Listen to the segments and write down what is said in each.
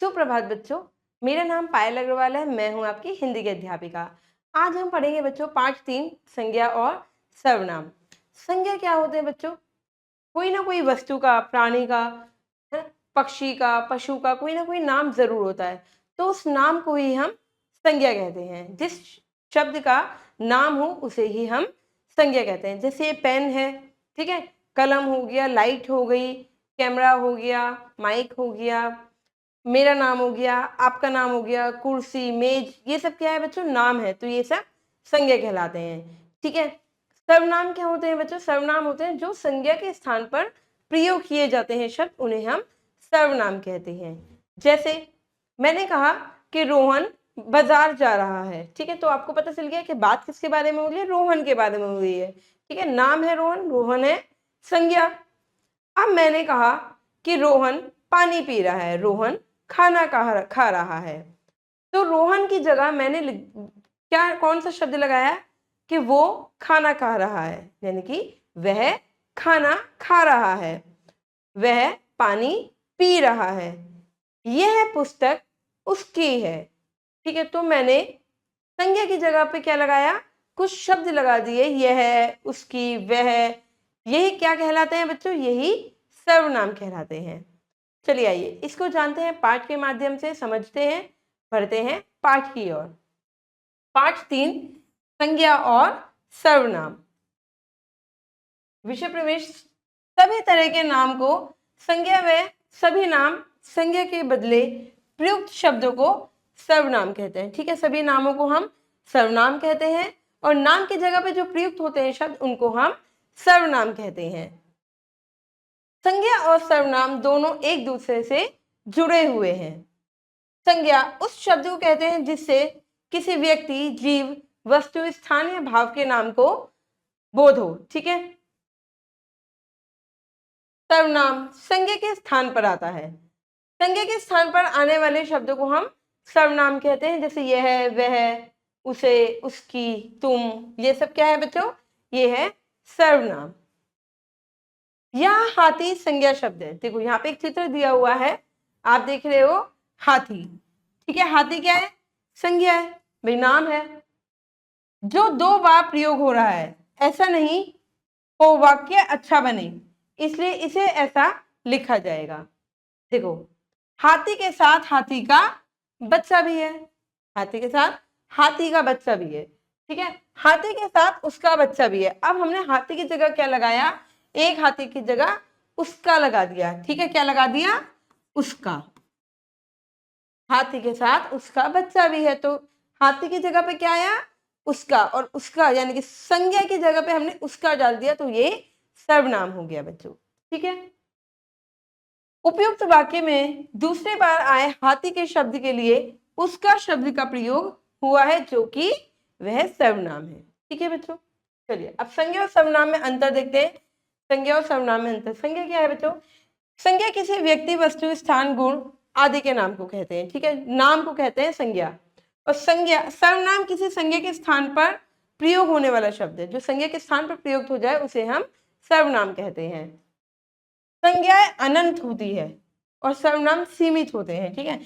सुप्रभात बच्चों, मेरा नाम पायल अग्रवाल है। मैं हूं आपकी हिंदी की अध्यापिका। आज हम पढ़ेंगे बच्चों पाठ 3 संज्ञा और सर्वनाम। संज्ञा क्या होते हैं बच्चों? कोई ना कोई वस्तु का, प्राणी का, है ना, पक्षी का, पशु का कोई ना कोई नाम जरूर होता है, तो उस नाम को ही हम संज्ञा कहते हैं। जिस शब्द का नाम हो उसे ही हम संज्ञा कहते हैं। जैसे पेन है, ठीक है, कलम हो गया, लाइट हो गई, कैमरा हो गया, माइक हो गया, मेरा नाम हो गया, आपका नाम हो गया, कुर्सी, मेज, ये सब क्या है बच्चों? नाम है, तो ये सब संज्ञा कहलाते हैं। ठीक है। सर्वनाम क्या होते हैं बच्चों? सर्वनाम होते हैं जो संज्ञा के स्थान पर प्रयोग किए जाते हैं शब्द, उन्हें हम सर्वनाम कहते हैं। जैसे मैंने कहा कि रोहन बाजार जा रहा है, ठीक है, तो आपको पता चल गया कि बात किसके बारे में हो रही है? रोहन के बारे में हो रही है। ठीक है, नाम है रोहन, रोहन है संज्ञा। अब मैंने कहा कि रोहन पानी पी रहा है, रोहन खाना खा रहा है, तो रोहन की जगह मैंने क्या कौन सा शब्द लगाया? कि वो खाना खा रहा है, यानी कि वह खाना खा रहा है, वह पानी पी रहा है, यह पुस्तक उसकी है। ठीक है, तो मैंने संज्ञा की जगह पे क्या लगाया? कुछ शब्द लगा दिए, यह, उसकी, वह। यही क्या कहलाते हैं बच्चों? यही सर्वनाम कहलाते हैं। चलिए आइए इसको जानते हैं, पाठ के माध्यम से समझते हैं, पढ़ते हैं पाठ की ओर। पाठ 3 संज्ञा और सर्वनाम। विषय प्रवेश। सभी तरह के नाम को संज्ञा व सभी नाम संज्ञा के बदले प्रयुक्त शब्दों को सर्वनाम कहते हैं। ठीक है, सभी नामों को हम सर्वनाम कहते हैं और नाम की जगह पे जो प्रयुक्त होते हैं शब्द, उनको हम सर्वनाम कहते हैं। संज्ञा और सर्वनाम दोनों एक दूसरे से जुड़े हुए हैं। संज्ञा उस शब्द को कहते हैं जिससे किसी व्यक्ति, जीव, वस्तु, स्थान या भाव के नाम को बोध हो। ठीक है। सर्वनाम संज्ञा के स्थान पर आता है। संज्ञा के स्थान पर आने वाले शब्दों को हम सर्वनाम कहते हैं। जैसे यह, वह, उसे, उसकी, तुम, ये सब क्या है बच्चों? ये है सर्वनाम। यह हाथी संज्ञा शब्द है। देखो यहाँ पे एक चित्र दिया हुआ है, आप देख रहे हो हाथी। ठीक है, हाथी क्या है? संज्ञा है भाई, नाम है जो 2 बार प्रयोग हो रहा है। ऐसा नहीं हो वाक्य अच्छा बने, इसलिए इसे ऐसा लिखा जाएगा। देखो, हाथी के साथ हाथी का बच्चा भी है, हाथी के साथ हाथी का बच्चा भी है। ठीक है, हाथी के साथ उसका बच्चा भी है। अब हमने हाथी की जगह क्या लगाया? एक हाथी की जगह उसका लगा दिया। ठीक है, क्या लगा दिया? उसका। हाथी के साथ उसका बच्चा भी है, तो हाथी की जगह पे क्या आया? उसका। और उसका यानी कि संज्ञा की जगह पे हमने उसका डाल दिया, तो ये सर्वनाम हो गया बच्चों। ठीक है। उपयुक्त वाक्य में दूसरी बार आए हाथी के शब्द के लिए उसका शब्द का प्रयोग हुआ है, जो कि वह सर्वनाम है। ठीक है बच्चों, चलिए अब संज्ञा और सर्वनाम में अंतर देखते हैं। संज्ञा और सर्वनाम में अंतर। संज्ञा क्या है बच्चों? संज्ञा किसी व्यक्ति, वस्तु, स्थान, गुण आदि के नाम को कहते हैं। ठीक है, नाम को कहते हैं संज्ञा। और संज्ञा, सर्वनाम किसी संज्ञा के स्थान पर प्रयोग होने वाला शब्द है। जो संज्ञा के स्थान पर प्रयुक्त हो जाए उसे हम सर्वनाम कहते हैं। संज्ञाएं अनंत होती है और सर्वनाम सीमित होते हैं। ठीक है,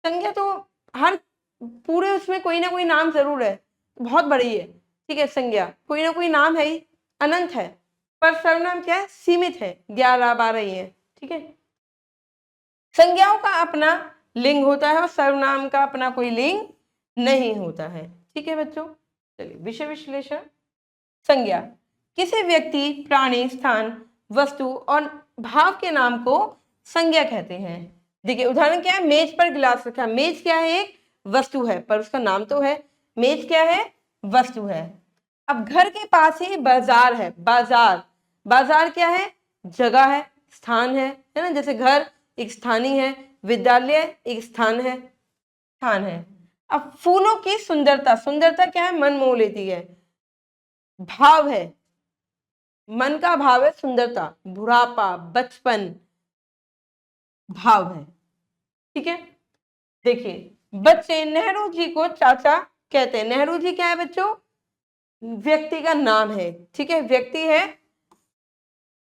संज्ञा तो हर पूरे उसमें कोई ना कोई नाम जरूर है, बहुत बड़ी है। ठीक है, संज्ञा कोई ना कोई नाम है ही, अनंत है। पर सर्वनाम क्या है? सीमित है, 11 12 ही है। ठीक है, संज्ञाओं का अपना लिंग होता है और सर्वनाम का अपना कोई लिंग नहीं होता है। ठीक है बच्चों, चलिए विषय विश्लेषण। संज्ञा किसी व्यक्ति, प्राणी, स्थान, वस्तु और भाव के नाम को संज्ञा कहते हैं। देखिए उदाहरण क्या है? मेज पर गिलास रखा। मेज क्या है? एक वस्तु है, पर उसका नाम तो है। मेज क्या है? वस्तु है। अब घर के पास ही बाजार है। बाजार, बाजार क्या है? जगह है, स्थान है ना? जैसे घर एक स्थानीय है, विद्यालय एक स्थान है, स्थान है। अब फूलों की सुंदरता, सुंदरता क्या है? मन मोह लेती है। भाव है, मन का भाव है सुंदरता, बुढ़ापा, बचपन, भाव है। ठीक है, देखिए बच्चे नेहरू जी को चाचा कहते हैं। नेहरू जी क्या है बच्चों? व्यक्ति का नाम है। ठीक है, व्यक्ति है।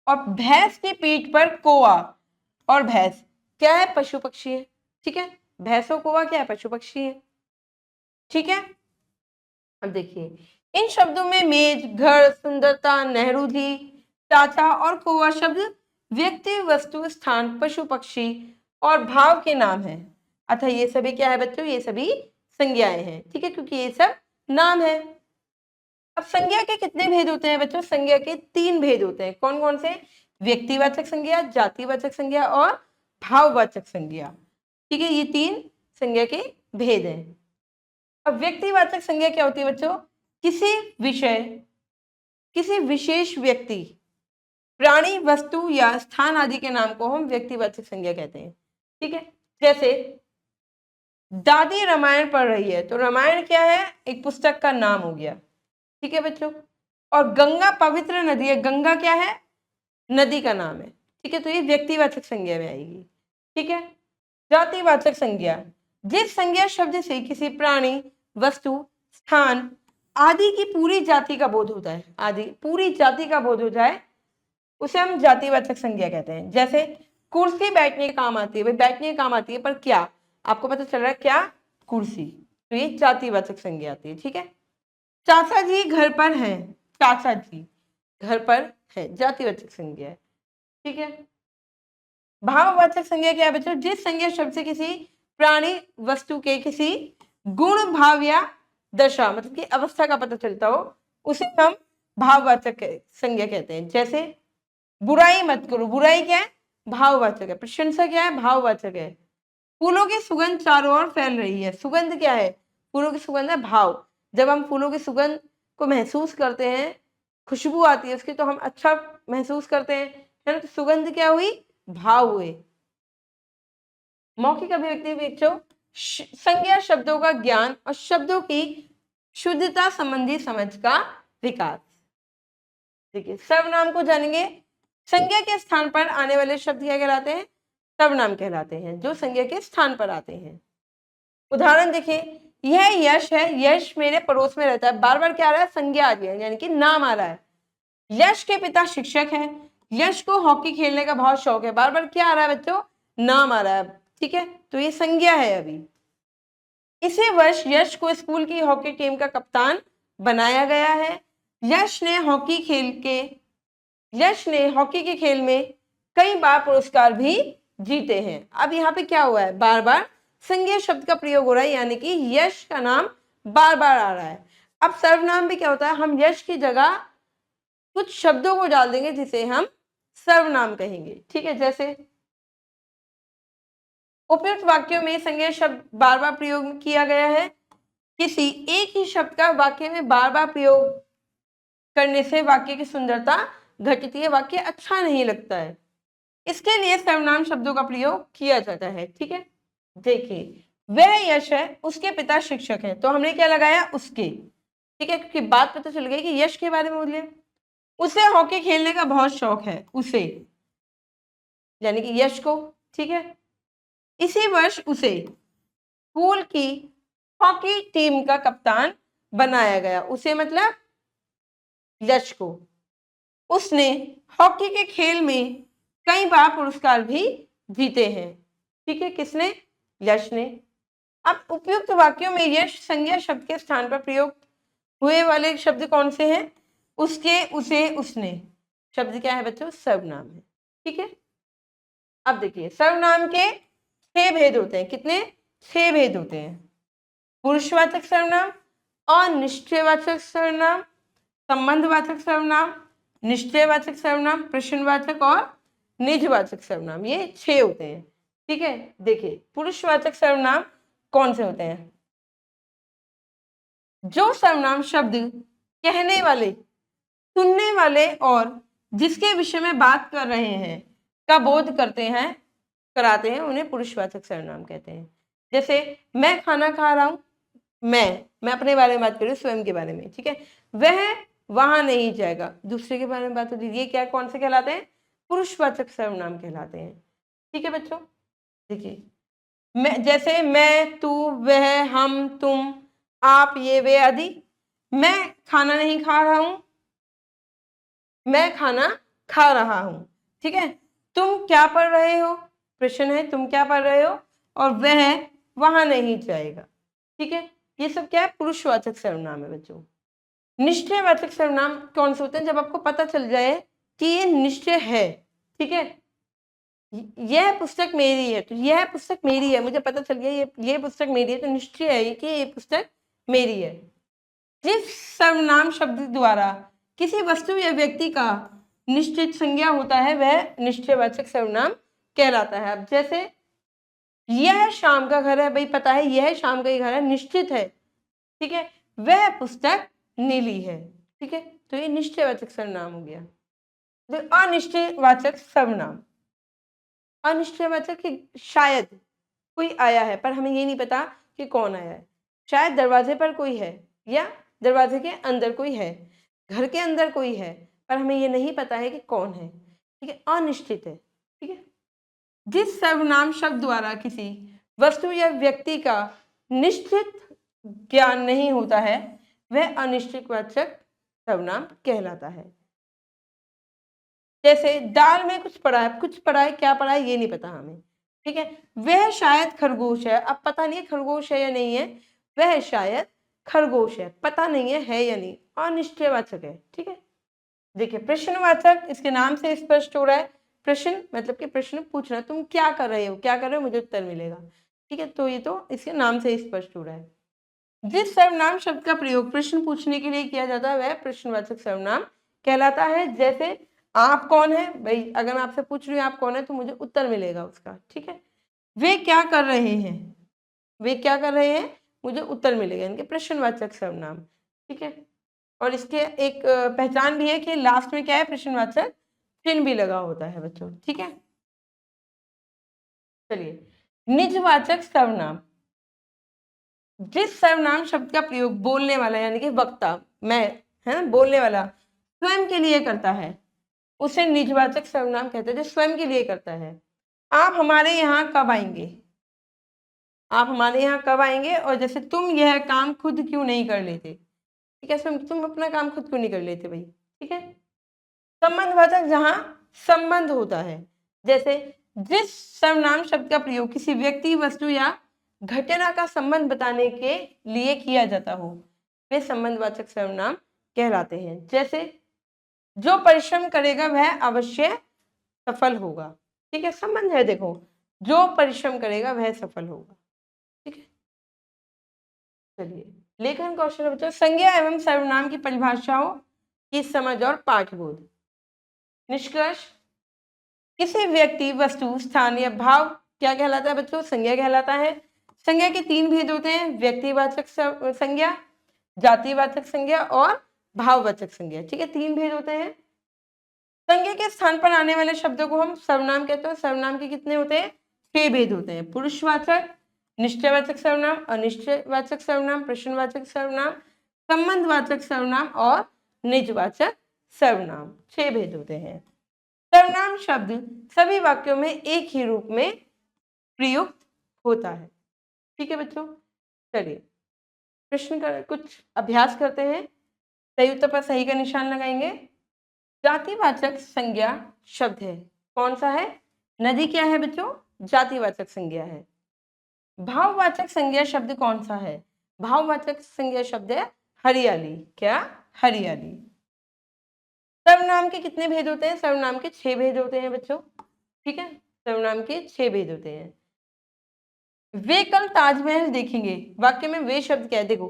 और भैंस की पीठ पर कोआ, और भैंस क्या है? पशु पक्षी है। ठीक है। भैंसो कौवा क्या है? पशु पक्षी है। ठीक है। अब देखिए इन शब्दों में मेज, घर, सुंदरता, नेहरू जी, चाचा और कौवा शब्द व्यक्ति, वस्तु, स्थान, पशु पक्षी और भाव के नाम है। अतः ये सभी क्या है बच्चों? ये सभी संज्ञाएं हैं। ठीक है, क्योंकि ये सब नाम है। अब संज्ञा के कितने भेद होते हैं बच्चों? संज्ञा के 3 भेद होते हैं। कौन कौन से? व्यक्तिवाचक संज्ञा, जातिवाचक संज्ञा और भाववाचक संज्ञा। ठीक है, ये 3 संज्ञा के भेद हैं। अब व्यक्तिवाचक संज्ञा क्या होती है बच्चों? किसी विषय, किसी विशेष व्यक्ति, प्राणी, वस्तु या स्थान आदि के नाम को हम व्यक्तिवाचक संज्ञा कहते हैं। ठीक है, जैसे दादी रामायण पढ़ रही है, तो रामायण क्या है? एक पुस्तक का नाम हो गया। ठीक है बच्चों। और गंगा पवित्र नदी है, गंगा क्या है? नदी का नाम है। ठीक है, तो ये व्यक्तिवाचक संज्ञा में आएगी। ठीक है। जातिवाचक संज्ञा, जिस संज्ञा शब्द से किसी प्राणी, वस्तु, स्थान आदि की पूरी जाति का बोध होता है, आदि पूरी जाति का बोध हो जाए, उसे हम जातिवाचक संज्ञा कहते हैं। जैसे कुर्सी बैठने के काम आती है, भाई बैठने के काम आती है, पर क्या आपको पता चल रहा है क्या? कुर्सी। तो ये जातिवाचक संज्ञा आती है। ठीक है। चाचा जी घर पर हैं, चाचा जी घर पर है, जातिवाचक संज्ञा है। ठीक है। भाववाचक संज्ञा क्या है बच्चों? जिस संज्ञा शब्द से किसी प्राणी, वस्तु के किसी गुण, भाव या दशा मतलब कि अवस्था का पता चलता हो, उसे हम भाववाचक संज्ञा कहते हैं। जैसे बुराई मत करो, बुराई क्या है? भाववाचक है। प्रशंसा क्या है? भाववाचक है। फूलों की सुगंध चारों ओर फैल रही है, सुगंध क्या है? फूलों की सुगंध है भाव। जब हम फूलों की सुगंध को महसूस करते हैं, खुशबू आती है उसकी, तो हम अच्छा महसूस करते हैं, है ना? तो सुगंध क्या हुई? भाव हुए। मौखिक अभिव्यक्ति बच्चों संज्ञा शब्दों का ज्ञान और शब्दों की शुद्धता संबंधी समझ का विकास। देखिए सर्वनाम को जानेंगे। संज्ञा के स्थान पर आने वाले शब्द क्या कहलाते हैं? सर्वनाम कहलाते हैं, जो संज्ञा के स्थान पर आते हैं। उदाहरण देखिए, यह यश है, यश मेरे पड़ोस में रहता है, बार बार क्या आ रहा है? संज्ञा आ रही है, यानी कि नाम आ रहा है। यश के पिता शिक्षक हैं, यश को हॉकी खेलने का बहुत शौक है, बार बार क्या आ रहा है बच्चों? नाम आ रहा है। ठीक है, तो ये संज्ञा है। अभी इसी वर्ष यश को स्कूल की हॉकी टीम का कप्तान बनाया गया है। यश ने हॉकी के खेल में कई बार पुरस्कार भी जीते हैं। अब यहाँ पे क्या हुआ है? बार बार संज्ञा शब्द का प्रयोग हो रहा है, यानी कि यश का नाम बार बार आ रहा है। अब सर्वनाम भी क्या होता है? हम यश की जगह कुछ शब्दों को डाल देंगे जिसे हम सर्वनाम कहेंगे। ठीक है, जैसे उपयुक्त वाक्यों में संज्ञा शब्द बार बार प्रयोग किया गया है। किसी एक ही शब्द का वाक्य में बार बार प्रयोग करने से वाक्य की सुंदरता घटती है, वाक्य अच्छा नहीं लगता है। इसके लिए सर्वनाम शब्दों का प्रयोग किया जाता है। ठीक है, देखिए वह यश है, उसके पिता शिक्षक है, तो हमने क्या लगाया? उसके। ठीक है, क्योंकि बात पता चल गई कि यश के बारे में बोलिए। उसे हॉकी खेलने का बहुत शौक है, उसे यानी कि यश को। ठीक है, इसी वर्ष उसे स्कूल की हॉकी टीम का कप्तान बनाया गया, उसे मतलब यश को। उसने हॉकी के खेल में कई बार पुरस्कार भी जीते हैं। ठीक है, किसने? यश ने। अब उपयुक्त वाक्यों में यश संज्ञा शब्द के स्थान पर प्रयोग हुए वाले शब्द कौन से हैं? उसके, उसे, उसने शब्द क्या है बच्चों? सर्वनाम है। ठीक है, अब देखिए सर्वनाम के 6 भेद होते हैं। कितने? 6 भेद होते हैं। पुरुषवाचक सर्वनाम, अनिश्चयवाचक सर्वनाम, संबंधवाचक सर्वनाम, निश्चयवाचक सर्वनाम, प्रश्नवाचक और निजवाचक सर्वनाम, ये 6 होते हैं। ठीक है, देखिए पुरुषवाचक सर्वनाम कौन से होते हैं? जो सर्वनाम शब्द कहने वाले, सुनने वाले और जिसके विषय में बात कर रहे हैं का बोध कराते हैं, उन्हें पुरुषवाचक सर्वनाम कहते हैं। जैसे मैं खाना खा रहा हूं, मैं अपने बारे में बात कर रही हूँ, स्वयं के बारे में। ठीक है, वह वहां नहीं जाएगा, दूसरे के बारे में बात होती है, ये क्या कौन से कहलाते हैं? पुरुषवाचक सर्वनाम कहलाते हैं। ठीक है बच्चों, देखिए मैं, जैसे मैं, तू, वह, हम, तुम, आप, ये, वे आदि। मैं खाना नहीं खा रहा हूं, मैं खाना खा रहा हूं। ठीक है, तुम क्या पढ़ रहे हो? प्रश्न है, तुम क्या पढ़ रहे हो? और वह वहां नहीं जाएगा। ठीक है, ये सब क्या है, पुरुषवाचक सर्वनाम है बच्चों। निश्चयवाचक सर्वनाम कौन से होते हैं, जब आपको पता चल जाए कि ये निश्चय है। ठीक है, यह पुस्तक मेरी है, तो यह पुस्तक मेरी है, मुझे पता चल गया ये पुस्तक मेरी है, तो निश्चय है कि ये पुस्तक मेरी है। जिस सर्वनाम शब्द द्वारा किसी वस्तु या व्यक्ति का निश्चित संज्ञा होता है वह निश्चयवाचक सर्वनाम कहलाता है। अब जैसे यह शाम का घर है, भाई पता है यह शाम का ही घर है, निश्चित है। ठीक है, वह पुस्तक नीली है। ठीक है, तो ये निश्चयवाचक सर्वनाम हो गया। तो अनिश्चयवाचक सर्वनाम, अनिश्चयवाचक कि शायद कोई आया है पर हमें ये नहीं पता कि कौन आया है। शायद दरवाजे पर कोई है या दरवाजे के अंदर कोई है, घर के अंदर कोई है, पर हमें ये नहीं पता है कि कौन है। ठीक है, अनिश्चित है। ठीक है, जिस सर्वनाम शब्द द्वारा किसी वस्तु या व्यक्ति का निश्चित ज्ञान नहीं होता है वह अनिश्चयवाचक सर्वनाम कहलाता है। जैसे दाल में कुछ पड़ा है, कुछ पड़ा है, क्या पड़ा है ये नहीं पता हमें। ठीक है, वह शायद खरगोश है, अब पता नहीं है खरगोश है या नहीं है, वह शायद खरगोश है, पता नहीं है या नहीं, अनिश्चयवाचक है। ठीक है, देखिए प्रश्नवाचक, इसके नाम से स्पष्ट हो रहा है, प्रश्न मतलब कि प्रश्न पूछना, तुम क्या कर रहे हो, क्या कर रहे हो, मुझे उत्तर मिलेगा। ठीक है, तो ये तो इसके नाम से स्पष्ट हो रहा है। जिस सर्वनाम शब्द का प्रयोग प्रश्न पूछने के लिए किया जाता है वह प्रश्नवाचक सर्वनाम कहलाता है। जैसे आप कौन है, भाई अगर मैं आपसे पूछ रही हूँ आप कौन है तो मुझे उत्तर मिलेगा उसका। ठीक है, वे क्या कर रहे हैं, वे क्या कर रहे हैं, मुझे उत्तर मिलेगा, इनके प्रश्नवाचक सर्वनाम। ठीक है, और इसके एक पहचान भी है कि लास्ट में क्या है, प्रश्नवाचक चिन्ह भी लगा होता है बच्चों। ठीक है, चलिए निजवाचक सर्वनाम, जिस सर्वनाम शब्द का प्रयोग बोलने वाला यानी कि वक्ता, मैं है ना, बोलने वाला स्वयं के लिए करता है उसे निजवाचक सर्वनाम कहते हैं, जो स्वयं के लिए करता है। आप हमारे यहाँ कब आएंगे, आप हमारे यहाँ कब आएंगे, और जैसे तुम यह काम खुद क्यों नहीं कर लेते। ठीक है, तुम अपना काम खुद क्यों नहीं कर लेते भाई। ठीक है, संबंधवाचक जहां संबंध होता है, जैसे जिस सर्वनाम शब्द का प्रयोग किसी व्यक्ति, वस्तु या घटना का संबंध बताने के लिए किया जाता हो वे संबंधवाचक सर्वनाम कहलाते हैं। जैसे जो परिश्रम करेगा वह अवश्य सफल होगा। ठीक है, संबंध है, देखो जो परिश्रम करेगा वह सफल होगा। ठीक है, चलिए लेखन कौशल बच्चों, संज्ञा एवं सर्वनाम की परिभाषाओं की समझ और पाठबोध। निष्कर्ष, किसी व्यक्ति, वस्तु, स्थान या भाव क्या कहलाता है बच्चों, संज्ञा कहलाता है। संज्ञा के तीन भेद होते हैं, व्यक्तिवाचक संज्ञा, जातिवाचक संज्ञा और भाववाचक संज्ञा। ठीक है, तीन भेद होते हैं। संज्ञा के स्थान पर आने वाले शब्दों को हम सर्वनाम कहते हैं। सर्वनाम के कितने होते हैं, 6 भेद होते हैं, पुरुषवाचक, निश्चयवाचक सर्वनाम, अनिश्चयवाचक सर्वनाम, प्रश्नवाचक सर्वनाम, संबंधवाचक सर्वनाम और निजवाचक सर्वनाम। 6 भेद होते हैं। सर्वनाम शब्द सभी वाक्यों में एक ही रूप में प्रयुक्त होता है। ठीक है बच्चों, चलिए प्रश्न का कुछ अभ्यास करते हैं। सही उत्तर पर सही का निशान लगाएंगे। जातिवाचक संज्ञा शब्द है, कौन सा है, नदी क्या है बच्चों, जातिवाचक संज्ञा है। भाववाचक संज्ञा शब्द कौन सा है, भाववाचक संज्ञा शब्द है हरियाली, क्या, हरियाली। सर्वनाम के कितने भेद होते हैं, सर्वनाम के 6 भेद होते हैं बच्चों। ठीक है, सर्वनाम के 6 भेद होते हैं। वे कल ताजमहल देखेंगे, वाक्य में वे शब्द क्या है, देखो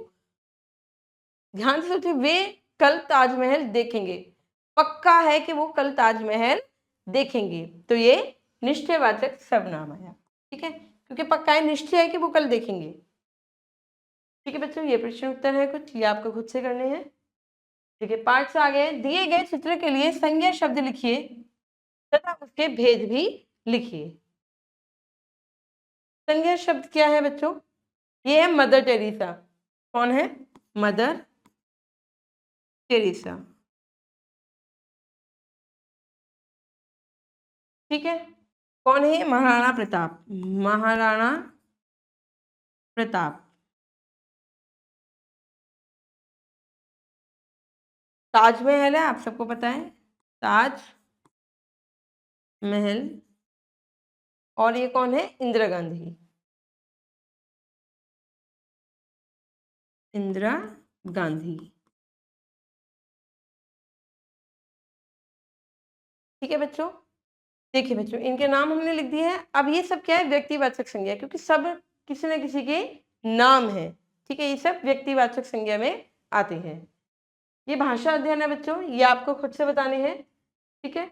ध्यान से सोचिए, वे कल ताजमहल देखेंगे, पक्का है कि वो कल ताजमहल देखेंगे, तो ये निश्चयवाचक सर्वनाम आया। ठीक है, क्योंकि पक्का है, निश्चय है कि वो कल देखेंगे। ठीक है बच्चों, ये प्रश्न उत्तर है कुछ, ये आपको खुद से करने हैं। ठीक है, पाठ से आगे दिए गए चित्र के लिए संज्ञा शब्द लिखिए तथा उसके भेद भी लिखिए। संज्ञा शब्द क्या है बच्चों, ये है मदर टेरेसा। कौन है, मदर टेरेसा। ठीक है, कौन है, महाराणा प्रताप, महाराणा प्रताप। ताजमहल है, आप सबको पता है, ताज महल, और ये कौन है, इंदिरा गांधी। इंदिरा गांधी। ठीक है बच्चों, देखिए बच्चों इनके नाम हमने लिख दिए हैं। अब ये सब क्या है, व्यक्तिवाचक संज्ञा, क्योंकि सब किसी न किसी के नाम है। ठीक है, ये सब व्यक्तिवाचक संज्ञा में आते हैं। ये भाषा अध्ययन है बच्चों, ये आपको खुद से बताने हैं। ठीक है,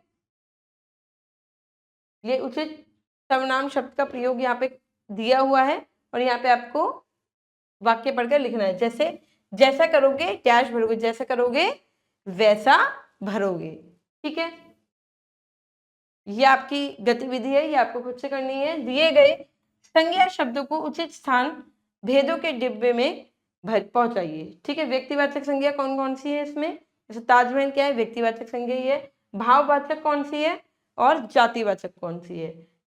ये उचित सर्वनाम शब्द का प्रयोग यहाँ पे दिया हुआ है और यहाँ पे आपको वाक्य पढ़कर लिखना है। जैसे जैसा करोगे डैश भरोगे, जैसा करोगे वैसा भरोगे। ठीक है, ये आपकी गतिविधि है, ये आपको खुद से करनी है। दिए गए संज्ञा शब्दों को उचित स्थान भेदों के डिब्बे में पहुंचाइए। ठीक है, व्यक्तिवाचक संज्ञा कौन कौन सी है इसमें, जैसे ताजमहल क्या है, व्यक्तिवाचक संज्ञा ही है। भाववाचक कौन सी है और जातिवाचक कौन सी है।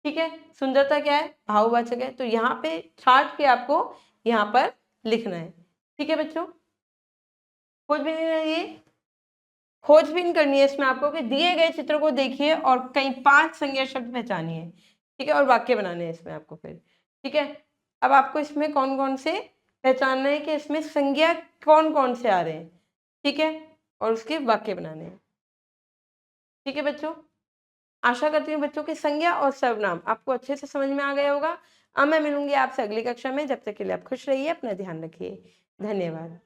ठीक है, सुंदरता क्या है, भाववाचक है। तो यहाँ पे छाट के आपको यहाँ पर लिखना है। ठीक है बच्चों, खोजबीन है ये, खोजबीन करनी है इसमें आपको कि दिए गए चित्र को देखिए और कई 5 संज्ञा शब्द पहचानिए। ठीक है, और वाक्य बनाने हैं इसमें आपको फिर। ठीक है, अब आपको इसमें कौन कौन से पहचानना है कि इसमें संज्ञा कौन कौन से आ रहे हैं। ठीक है, और उसके वाक्य बनाने हैं। ठीक है बच्चों, आशा करती हूँ बच्चों की संज्ञा और सर्वनाम आपको अच्छे से समझ में आ गया होगा। अब मैं मिलूंगी आपसे अगली कक्षा में, जब तक के लिए आप खुश रहिए, अपना ध्यान रखिए। धन्यवाद।